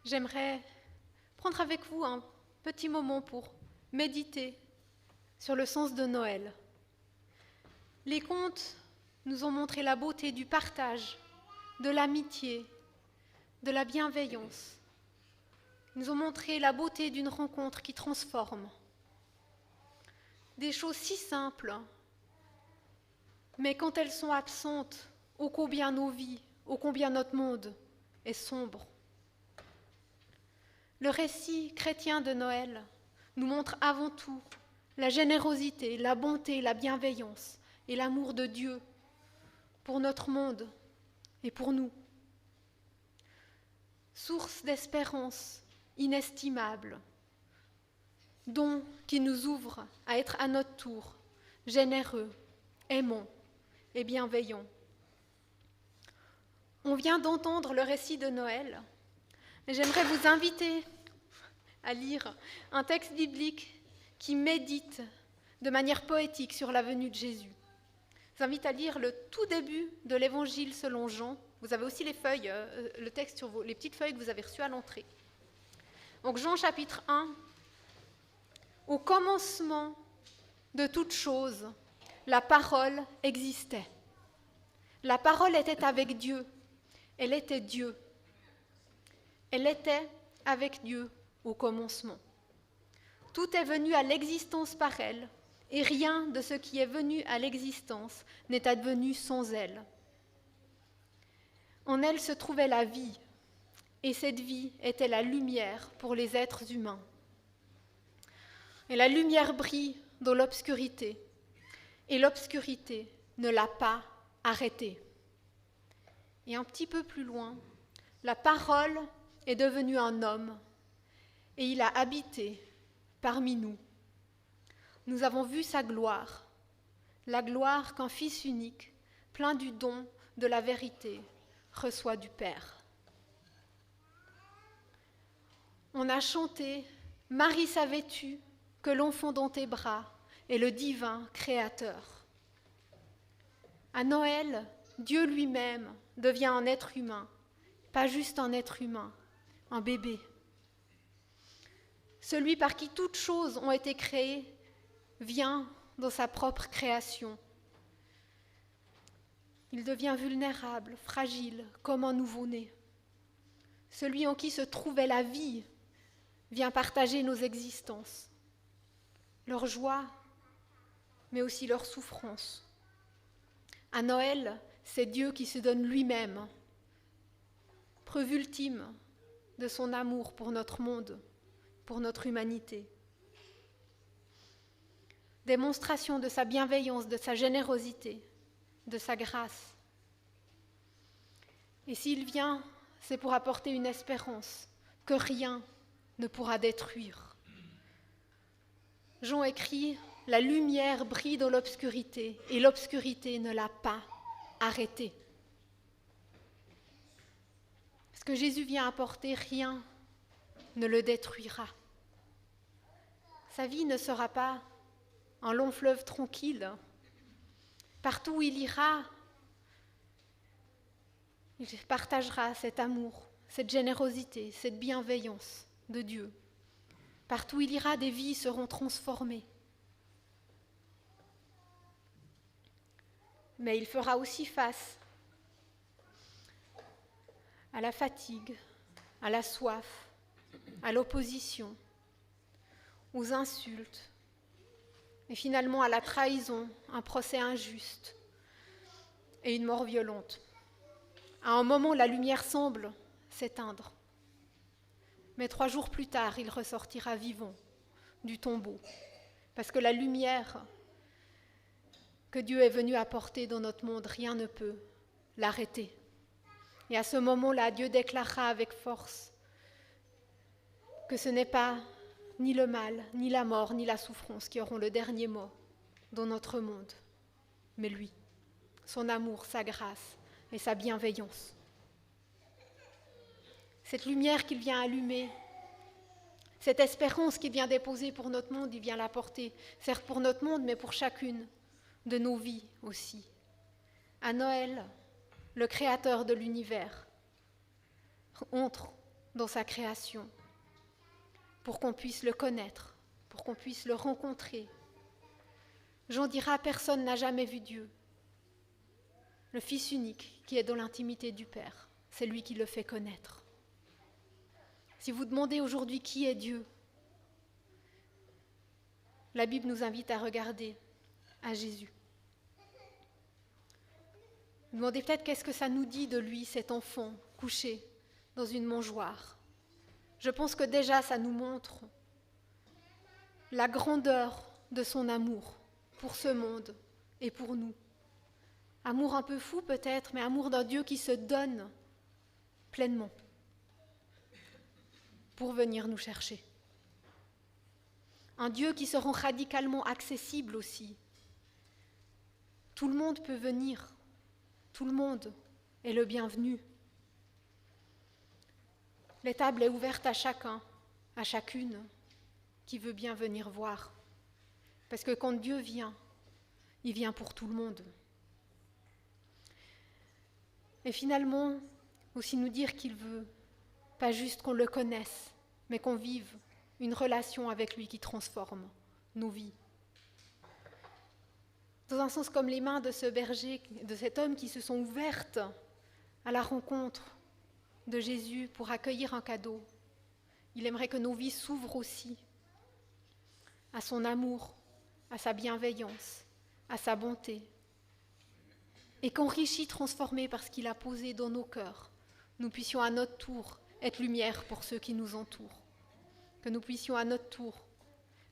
J'aimerais prendre avec vous un petit moment pour méditer sur le sens de Noël. Les contes nous ont montré la beauté du partage, de l'amitié, de la bienveillance. Ils nous ont montré la beauté d'une rencontre qui transforme. Des choses si simples, mais quand elles sont absentes, ô combien nos vies, ô combien notre monde est sombre. Le récit chrétien de Noël nous montre avant tout la générosité, la bonté, la bienveillance et l'amour de Dieu pour notre monde et pour nous. Source d'espérance inestimable, don qui nous ouvre à être à notre tour généreux, aimants et bienveillants. On vient d'entendre le récit de Noël. J'aimerais vous inviter à lire un texte biblique qui médite de manière poétique sur la venue de Jésus. Je vous invite à lire le tout début de l'Évangile selon Jean. Vous avez aussi les feuilles, le texte sur les petites feuilles que vous avez reçues à l'entrée. Donc Jean chapitre 1. Au commencement de toute chose, la parole existait. La parole était avec Dieu. Elle était Dieu. Elle était avec Dieu au commencement. Tout est venu à l'existence par elle, et rien de ce qui est venu à l'existence n'est advenu sans elle. En elle se trouvait la vie, et cette vie était la lumière pour les êtres humains. Et la lumière brille dans l'obscurité, et l'obscurité ne l'a pas arrêtée. Et un petit peu plus loin, la parole est devenu un homme et il a habité parmi nous. Nous avons vu sa gloire, la gloire qu'un Fils unique, plein du don de la vérité, reçoit du Père. On a chanté « Marie savais-tu que l'enfant dans tes bras est le divin Créateur ?» À Noël, Dieu lui-même devient un être humain, pas juste un être humain, un bébé. Celui par qui toutes choses ont été créées vient dans sa propre création. Il devient vulnérable, fragile, comme un nouveau-né. Celui en qui se trouvait la vie vient partager nos existences, leur joie, mais aussi leur souffrance. À Noël, c'est Dieu qui se donne lui-même, preuve ultime de son amour pour notre monde, pour notre humanité. Démonstration de sa bienveillance, de sa générosité, de sa grâce. Et s'il vient, c'est pour apporter une espérance que rien ne pourra détruire. Jean écrit « La lumière brille dans l'obscurité et l'obscurité ne l'a pas arrêtée. » Ce que Jésus vient apporter, rien ne le détruira. Sa vie ne sera pas un long fleuve tranquille. Partout où il ira, il partagera cet amour, cette générosité, cette bienveillance de Dieu. Partout où il ira, des vies seront transformées. Mais il fera aussi face à la fatigue, à la soif, à l'opposition, aux insultes, et finalement à la trahison, un procès injuste et une mort violente. À un moment, la lumière semble s'éteindre. Mais 3 jours plus tard, il ressortira vivant du tombeau. Parce que la lumière que Dieu est venu apporter dans notre monde, rien ne peut l'arrêter. Et à ce moment-là, Dieu déclarera avec force que ce n'est pas ni le mal, ni la mort, ni la souffrance qui auront le dernier mot dans notre monde, mais lui, son amour, sa grâce et sa bienveillance. Cette lumière qu'il vient allumer, cette espérance qu'il vient déposer pour notre monde, il vient l'apporter, certes pour notre monde, mais pour chacune de nos vies aussi. À Noël, le Créateur de l'univers entre dans sa création, pour qu'on puisse le connaître, pour qu'on puisse le rencontrer. Jean dira, personne n'a jamais vu Dieu. Le Fils unique qui est dans l'intimité du Père, c'est lui qui le fait connaître. Si vous demandez aujourd'hui qui est Dieu, la Bible nous invite à regarder à Jésus. Vous demandez peut-être qu'est-ce que ça nous dit de lui, cet enfant couché dans une mangeoire. Je pense que déjà ça nous montre la grandeur de son amour pour ce monde et pour nous. Amour un peu fou peut-être, mais amour d'un Dieu qui se donne pleinement pour venir nous chercher. Un Dieu qui se rend radicalement accessible aussi. Tout le monde peut venir, tout le monde est le bienvenu. L'étable est ouverte à chacun, à chacune qui veut bien venir voir. Parce que quand Dieu vient, il vient pour tout le monde. Et finalement, aussi nous dire qu'il veut pas juste qu'on le connaisse, mais qu'on vive une relation avec lui qui transforme nos vies. Dans un sens comme les mains de ce berger, de cet homme qui se sont ouvertes à la rencontre de Jésus pour accueillir un cadeau. Il aimerait que nos vies s'ouvrent aussi à son amour, à sa bienveillance, à sa bonté, et qu'enrichis, transformés par ce qu'il a posé dans nos cœurs, nous puissions à notre tour être lumière pour ceux qui nous entourent, que nous puissions à notre tour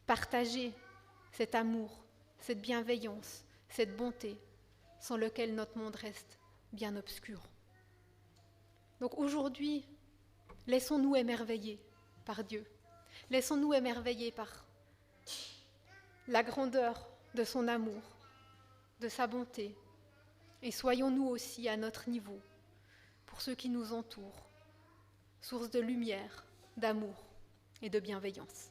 partager cet amour, cette bienveillance, cette bonté, sans lequel notre monde reste bien obscur. Donc aujourd'hui, laissons-nous émerveiller par Dieu, laissons-nous émerveiller par la grandeur de son amour, de sa bonté, et soyons-nous aussi à notre niveau, pour ceux qui nous entourent, source de lumière, d'amour et de bienveillance.